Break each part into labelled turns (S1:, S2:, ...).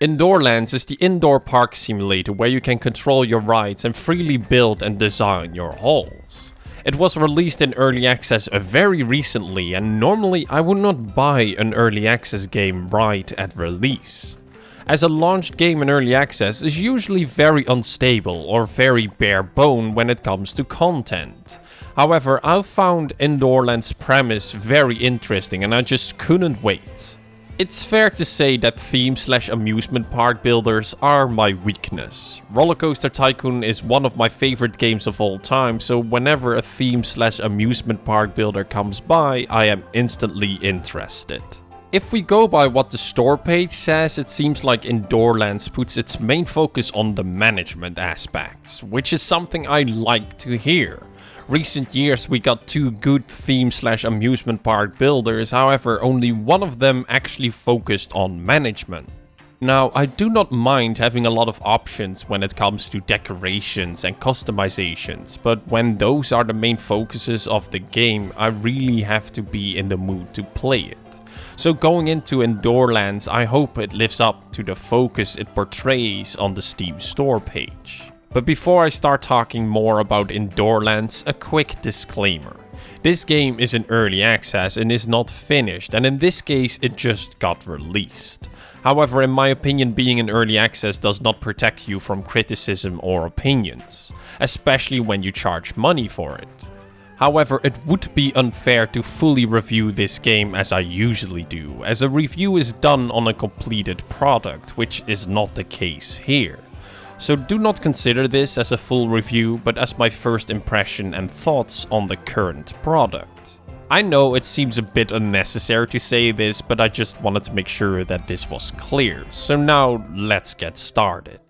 S1: Indoorlands is the indoor park simulator where you can control your rides and freely build and design your halls. It was released in early access very recently, and normally I would not buy an early access game right at release, as a launched game in early access is usually very unstable or very bare bone when it comes to content. However, I found Indoorlands' premise very interesting and I just couldn't wait. It's fair to say that theme/amusement park builders are my weakness. Rollercoaster Tycoon is one of my favorite games of all time, so whenever a theme/amusement park builder comes by, I am instantly interested. If we go by what the store page says, it seems like Indoorlands puts its main focus on the management aspects, which is something I like to hear. Recent years we got two good theme/amusement park builders, however only one of them actually focused on management. Now, I do not mind having a lot of options when it comes to decorations and customizations, but when those are the main focuses of the game, I really have to be in the mood to play it. So going into Indoorlands, I hope it lives up to the focus it portrays on the Steam store page. But before I start talking more about Indoorlands, a quick disclaimer. This game is in early access and is not finished, and in this case it just got released. However, in my opinion, being in early access does not protect you from criticism or opinions, especially when you charge money for it. However, it would be unfair to fully review this game as I usually do, as a review is done on a completed product, which is not the case here. So do not consider this as a full review, but as my first impression and thoughts on the current product. I know it seems a bit unnecessary to say this, but I just wanted to make sure that this was clear. So now let's get started.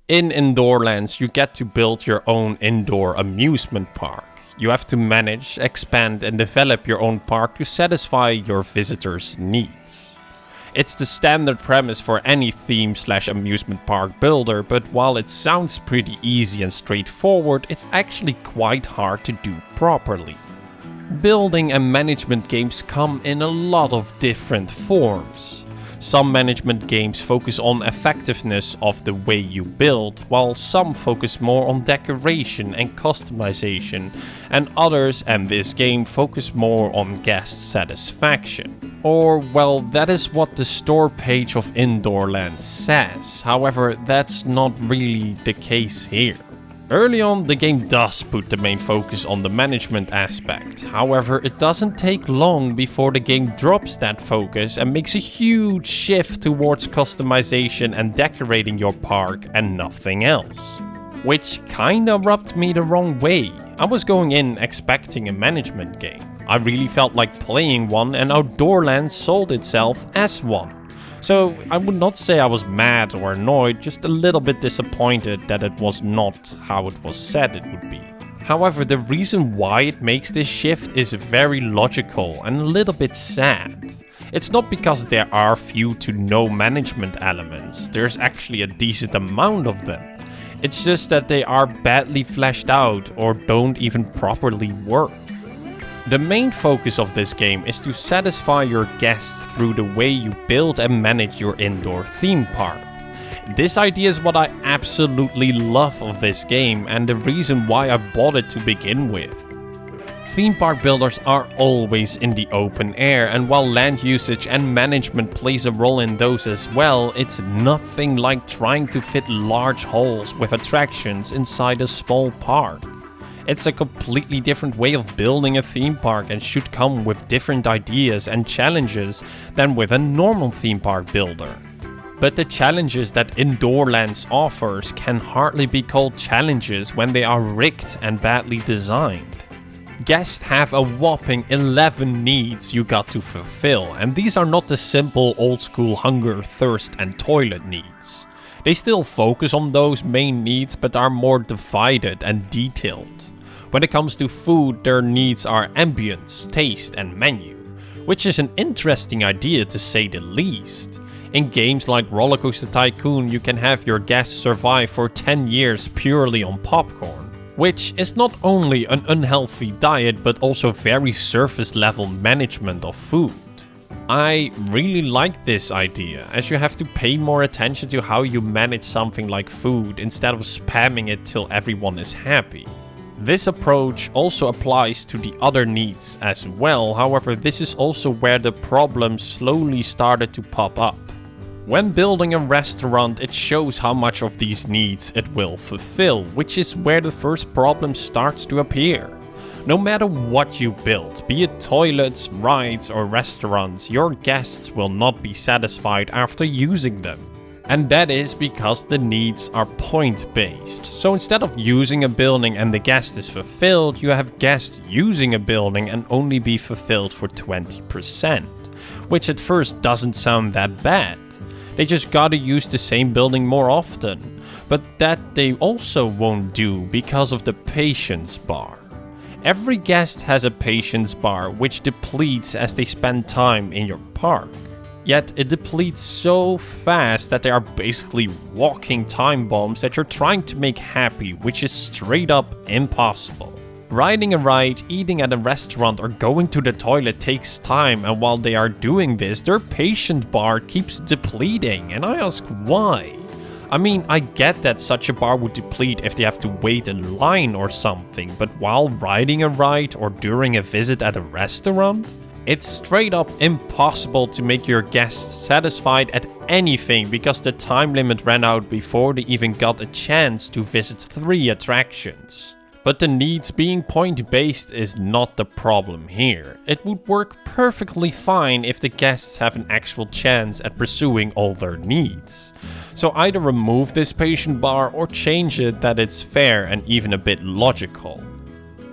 S1: In Indoorlands, you get to build your own indoor amusement park. You have to manage, expand and develop your own park to satisfy your visitors' needs. It's the standard premise for any theme/amusement park builder, but while it sounds pretty easy and straightforward, it's actually quite hard to do properly. Building and management games come in a lot of different forms. Some management games focus on effectiveness of the way you build, while some focus more on decoration and customization, and others, and this game, focus more on guest satisfaction. Or, well, that is what the store page of Indoorlands says, however, that's not really the case here. Early on, the game does put the main focus on the management aspect. However, it doesn't take long before the game drops that focus and makes a huge shift towards customization and decorating your park and nothing else. Which kinda rubbed me the wrong way. I was going in expecting a management game. I really felt like playing one, and Indoorlands sold itself as one. So I would not say I was mad or annoyed, just a little bit disappointed that it was not how it was said it would be. However, the reason why it makes this shift is very logical and a little bit sad. It's not because there are few to no management elements, there's actually a decent amount of them. It's just that they are badly fleshed out or don't even properly work. The main focus of this game is to satisfy your guests through the way you build and manage your indoor theme park. This idea is what I absolutely love of this game and the reason why I bought it to begin with. Theme park builders are always in the open air, and while land usage and management plays a role in those as well, it's nothing like trying to fit large halls with attractions inside a small park. It's a completely different way of building a theme park and should come with different ideas and challenges than with a normal theme park builder. But the challenges that Indoorlands offers can hardly be called challenges when they are rigged and badly designed. Guests have a whopping 11 needs you got to fulfill, and these are not the simple old school hunger, thirst and toilet needs. They still focus on those main needs but are more divided and detailed. When it comes to food, their needs are ambience, taste and menu, which is an interesting idea to say the least. In games like Rollercoaster Tycoon, you can have your guests survive for 10 years purely on popcorn. which is not only an unhealthy diet but also very surface level management of food. I really like this idea, as you have to pay more attention to how you manage something like food instead of spamming it till everyone is happy. This approach also applies to the other needs as well, however this is also where the problem slowly started to pop up. When building a restaurant, it shows how much of these needs it will fulfill, which is where the first problem starts to appear. No matter what you build, be it toilets, rides or restaurants, your guests will not be satisfied after using them. And that is because the needs are point-based. So instead of using a building and the guest is fulfilled, you have guests using a building and only be fulfilled for 20%, which at first doesn't sound that bad. They just gotta use the same building more often. But that they also won't do because of the patience bar. Every guest has a patience bar which depletes as they spend time in your park. Yet it depletes so fast that they are basically walking time bombs that you're trying to make happy, which is straight up impossible. Riding a ride, eating at a restaurant or going to the toilet takes time, and while they are doing this, their patience bar keeps depleting, and I ask why? I mean, I get that such a bar would deplete if they have to wait in line or something, but while riding a ride or during a visit at a restaurant? It's straight up impossible to make your guests satisfied at anything because the time limit ran out before they even got a chance to visit 3 attractions. But the needs being point-based is not the problem here. It would work perfectly fine if the guests have an actual chance at pursuing all their needs. So either remove this patient bar or change it that it's fair and even a bit logical.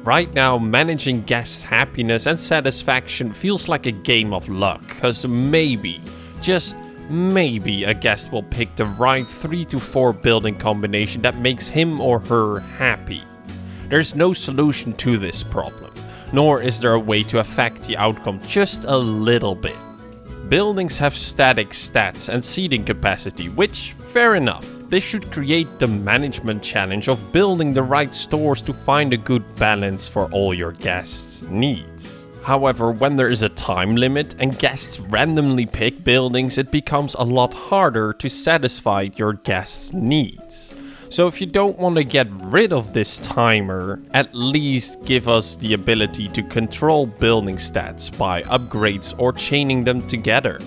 S1: Right now, managing guests' happiness and satisfaction feels like a game of luck, cause maybe, just maybe a guest will pick the right 3 to 4 building combination that makes him or her happy. There's no solution to this problem, nor is there a way to affect the outcome just a little bit. Buildings have static stats and seating capacity, which, fair enough, this should create the management challenge of building the right stores to find a good balance for all your guests' needs. However, when there is a time limit and guests randomly pick buildings, it becomes a lot harder to satisfy your guests' needs. So if you don't want to get rid of this timer, at least give us the ability to control building stats by upgrades or chaining them together.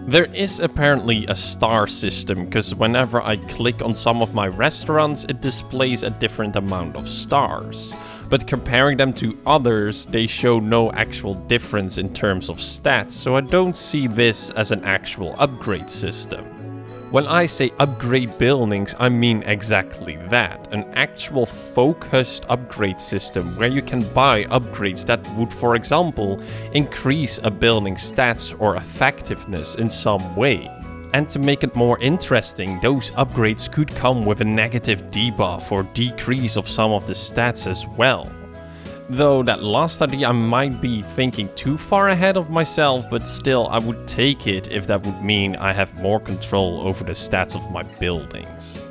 S1: There is apparently a star system, because whenever I click on some of my restaurants, it displays a different amount of stars. But comparing them to others, they show no actual difference in terms of stats, so I don't see this as an actual upgrade system. When I say upgrade buildings, I mean exactly that. An actual focused upgrade system where you can buy upgrades that would, for example, increase a building's stats or effectiveness in some way. And to make it more interesting, those upgrades could come with a negative debuff or decrease of some of the stats as well. Though that last idea I might be thinking too far ahead of myself, but still I would take it if that would mean I have more control over the stats of my buildings.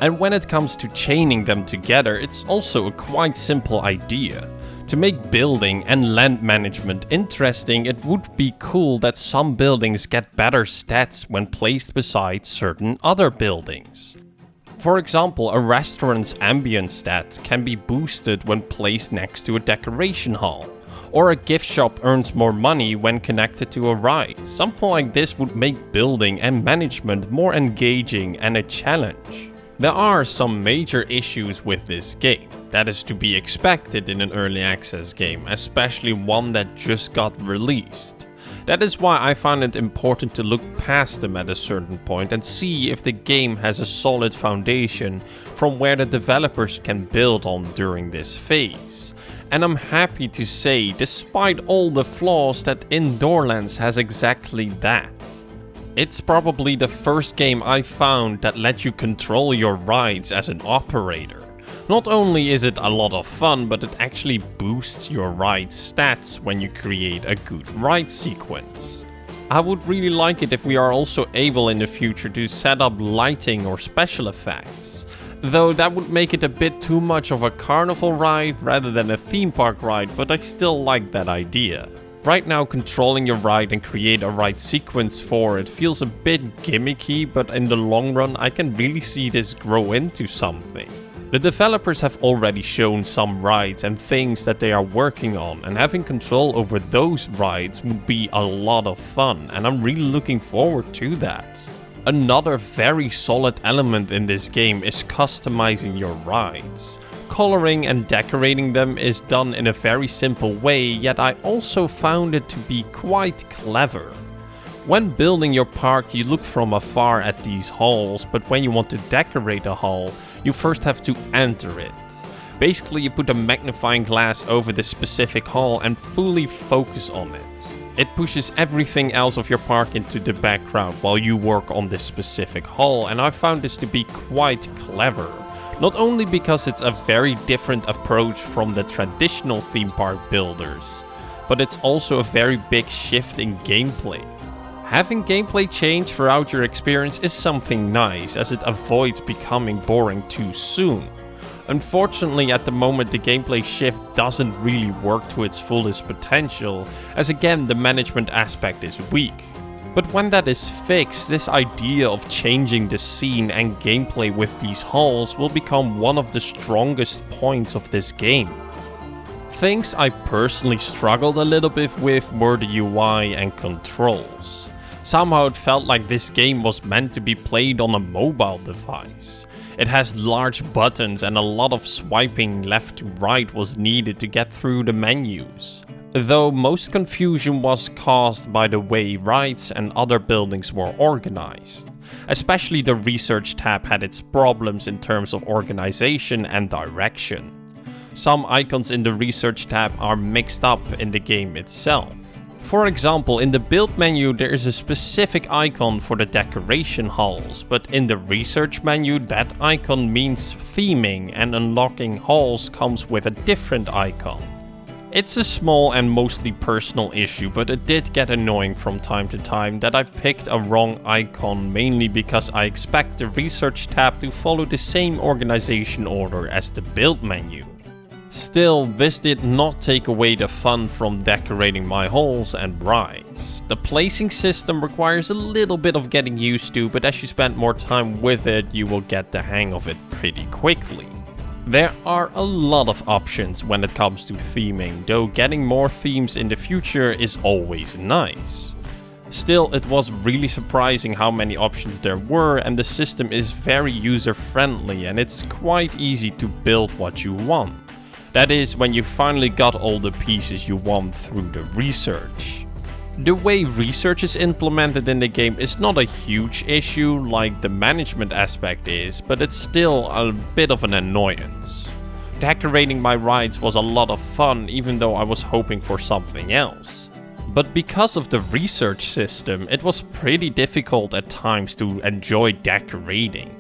S1: And when it comes to chaining them together, it's also a quite simple idea. To make building and land management interesting, it would be cool that some buildings get better stats when placed beside certain other buildings. For example, a restaurant's ambience stat can be boosted when placed next to a decoration hall, or a gift shop earns more money when connected to a ride. Something like this would make building and management more engaging and a challenge. There are some major issues with this game. That is to be expected in an early access game, especially one that just got released. That is why I find it important to look past them at a certain point and see if the game has a solid foundation from where the developers can build on during this phase. And I'm happy to say, despite all the flaws, that Indoorlands has exactly that. It's probably the first game I found that lets you control your rides as an operator. Not only is it a lot of fun, but it actually boosts your ride stats when you create a good ride sequence. I would really like it if we are also able in the future to set up lighting or special effects. Though that would make it a bit too much of a carnival ride rather than a theme park ride, but I still like that idea. Right now, controlling your ride and create a ride sequence for it feels a bit gimmicky, but in the long run I can really see this grow into something. The developers have already shown some rides and things that they are working on, and having control over those rides would be a lot of fun, and I'm really looking forward to that. Another very solid element in this game is customizing your rides. Coloring and decorating them is done in a very simple way, yet I also found it to be quite clever. When building your park, you look from afar at these halls, but when you want to decorate a hall, you first have to enter it. Basically, you put a magnifying glass over this specific hall and fully focus on it. It pushes everything else of your park into the background while you work on this specific hall, and I found this to be quite clever. Not only because it's a very different approach from the traditional theme park builders, but it's also a very big shift in gameplay. Having gameplay change throughout your experience is something nice, as it avoids becoming boring too soon. Unfortunately, at the moment the gameplay shift doesn't really work to its fullest potential, as again the management aspect is weak. But when that is fixed, this idea of changing the scene and gameplay with these halls will become one of the strongest points of this game. Things I personally struggled a little bit with were the UI and controls. Somehow it felt like this game was meant to be played on a mobile device. It has large buttons and a lot of swiping left to right was needed to get through the menus. Though most confusion was caused by the way rides and other buildings were organized. Especially the research tab had its problems in terms of organization and direction. Some icons in the research tab are mixed up in the game itself. For example, in the build menu there is a specific icon for the decoration halls, but in the research menu that icon means theming, and unlocking halls comes with a different icon. It's a small and mostly personal issue, but it did get annoying from time to time that I picked a wrong icon, mainly because I expect the research tab to follow the same organization order as the build menu. Still, this did not take away the fun from decorating my halls and rides. The placing system requires a little bit of getting used to, but as you spend more time with it, you will get the hang of it pretty quickly. There are a lot of options when it comes to theming, though getting more themes in the future is always nice. Still, it was really surprising how many options there were, and the system is very user-friendly and it's quite easy to build what you want. That is, when you finally got all the pieces you want through the research. The way research is implemented in the game is not a huge issue like the management aspect is, but it's still a bit of an annoyance. Decorating my rides was a lot of fun, even though I was hoping for something else. But because of the research system, it was pretty difficult at times to enjoy decorating.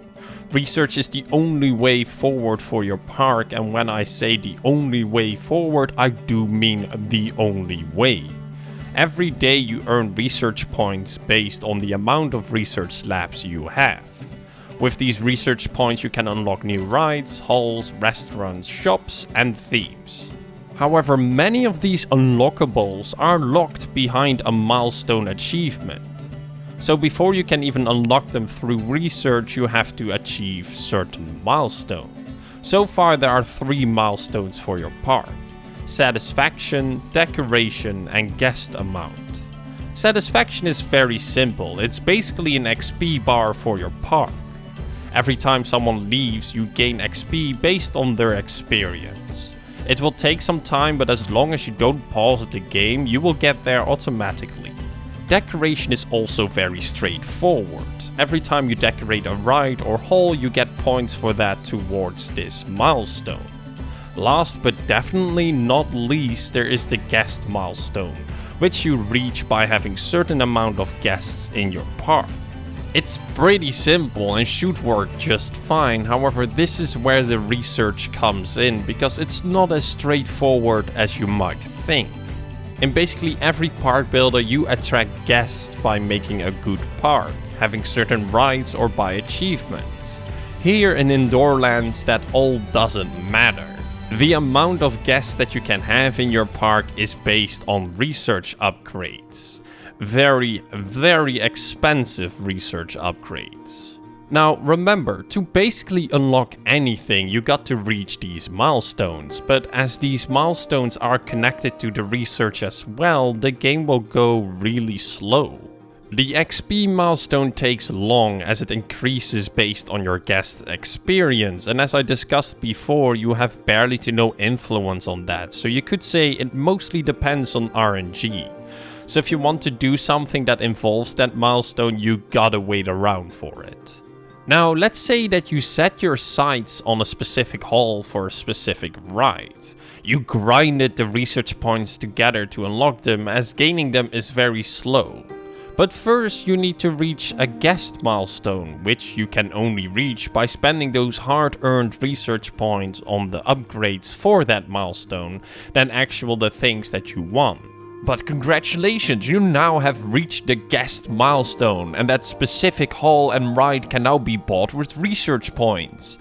S1: Research is the only way forward for your park, and when I say the only way forward, I do mean the only way. Every day you earn research points based on the amount of research labs you have. With these research points you can unlock new rides, halls, restaurants, shops and themes. However, many of these unlockables are locked behind a milestone achievement. So before you can even unlock them through research, you have to achieve certain milestones. So far there are 3 milestones for your park: satisfaction, decoration and guest amount. Satisfaction is very simple, it's basically an XP bar for your park. Every time someone leaves, you gain XP based on their experience. It will take some time, but as long as you don't pause the game, you will get there automatically. Decoration is also very straightforward. Every time you decorate a ride or hall, you get points for that towards this milestone. Last but definitely not least, there is the guest milestone, which you reach by having certain amount of guests in your park. It's pretty simple and should work just fine, however this is where the research comes in, because it's not as straightforward as you might think. In basically every park builder you attract guests by making a good park, having certain rides or by achievements. Here in Indoorlands, that all doesn't matter. The amount of guests that you can have in your park is based on research upgrades. Very, very expensive research upgrades. Now remember, to basically unlock anything you got to reach these milestones, but as these milestones are connected to the research as well, the game will go really slow. The XP milestone takes long as it increases based on your guest's experience, and as I discussed before, you have barely to no influence on that, so you could say it mostly depends on RNG. So if you want to do something that involves that milestone, you gotta wait around for it. Now let's say that you set your sights on a specific hall for a specific ride. You grinded the research points together to unlock them, as gaining them is very slow. But first you need to reach a guest milestone, which you can only reach by spending those hard-earned research points on the upgrades for that milestone than the things that you want. But congratulations, you now have reached the guest milestone, and that specific hall and ride can now be bought with research points,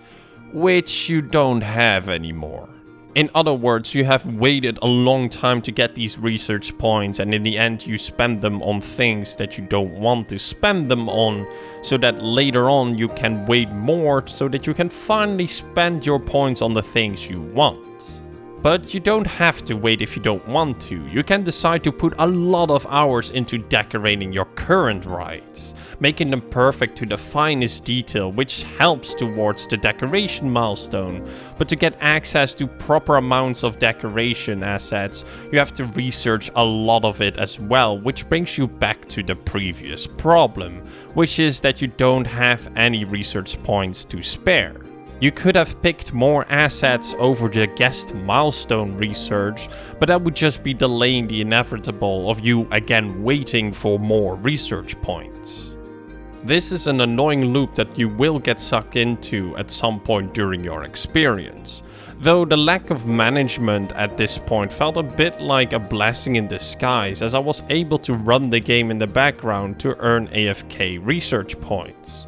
S1: which you don't have anymore. In other words, you have waited a long time to get these research points, and in the end you spend them on things that you don't want to spend them on, so that later on you can wait more so that you can finally spend your points on the things you want. But you don't have to wait if you don't want to. You can decide to put a lot of hours into decorating your current rides, making them perfect to the finest detail, which helps towards the decoration milestone. But to get access to proper amounts of decoration assets, you have to research a lot of it as well, which brings you back to the previous problem, which is that you don't have any research points to spare. You could have picked more assets over the guest milestone research, but that would just be delaying the inevitable of you again waiting for more research points. This is an annoying loop that you will get sucked into at some point during your experience. Though the lack of management at this point felt a bit like a blessing in disguise, as I was able to run the game in the background to earn AFK research points.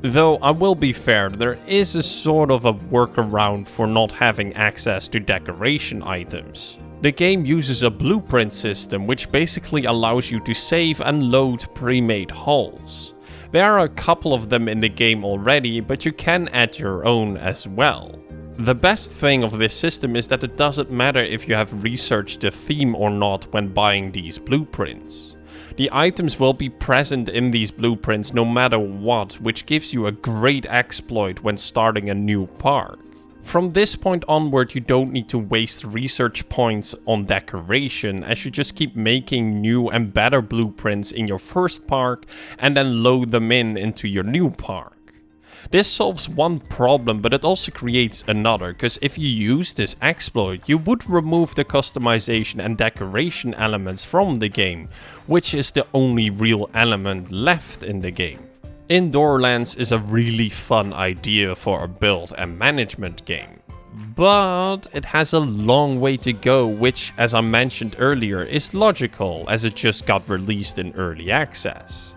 S1: Though I will be fair, there is a sort of a workaround for not having access to decoration items. The game uses a blueprint system which basically allows you to save and load pre-made halls. There are a couple of them in the game already, but you can add your own as well. The best thing of this system is that it doesn't matter if you have researched the theme or not when buying these blueprints. The items will be present in these blueprints no matter what, which gives you a great exploit when starting a new park. From this point onward, you don't need to waste research points on decoration, as you just keep making new and better blueprints in your first park and then load them into your new park. This solves one problem, but it also creates another, because if you use this exploit, you would remove the customization and decoration elements from the game, which is the only real element left in the game. Indoorlands is a really fun idea for a build and management game, but it has a long way to go, which, as I mentioned earlier, is logical as it just got released in early access.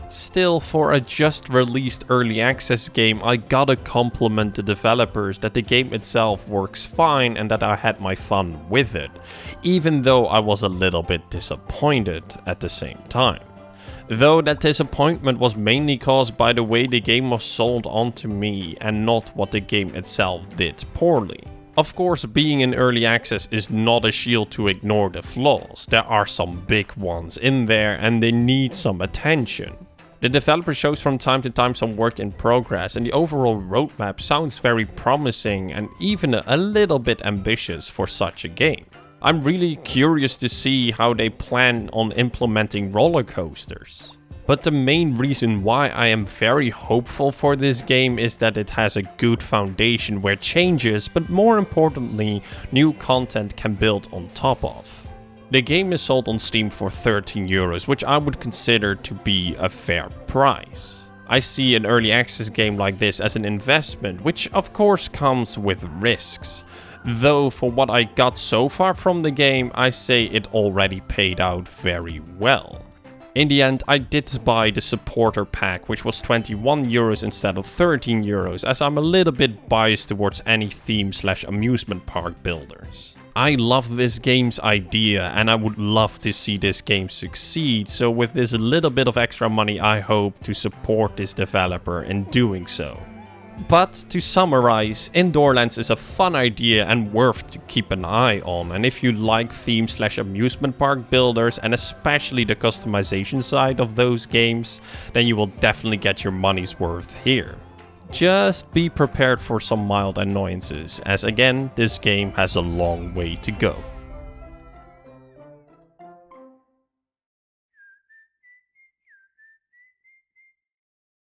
S1: Still, for a just released early access game, I gotta compliment the developers that the game itself works fine and that I had my fun with it, even though I was a little bit disappointed at the same time. Though that disappointment was mainly caused by the way the game was sold onto me and not what the game itself did poorly. Of course, being in early access is not a shield to ignore the flaws. There are some big ones in there and they need some attention. The developer shows from time to time some work in progress, and the overall roadmap sounds very promising and even a little bit ambitious for such a game. I'm really curious to see how they plan on implementing roller coasters. But the main reason why I am very hopeful for this game is that it has a good foundation where changes, but more importantly, new content can build on top of. The game is sold on Steam for €13, which I would consider to be a fair price. I see an early access game like this as an investment, which of course comes with risks. Though for what I got so far from the game, I say it already paid out very well. In the end, I did buy the supporter pack, which was 21 euros instead of 13 euros, as I'm a little bit biased towards any theme/amusement park builders. I love this game's idea and I would love to see this game succeed, so with this little bit of extra money I hope to support this developer in doing so. But to summarize, Indoorlands is a fun idea and worth to keep an eye on, and if you like theme/amusement park builders and especially the customization side of those games, then you will definitely get your money's worth here. Just be prepared for some mild annoyances, as again, this game has a long way to go.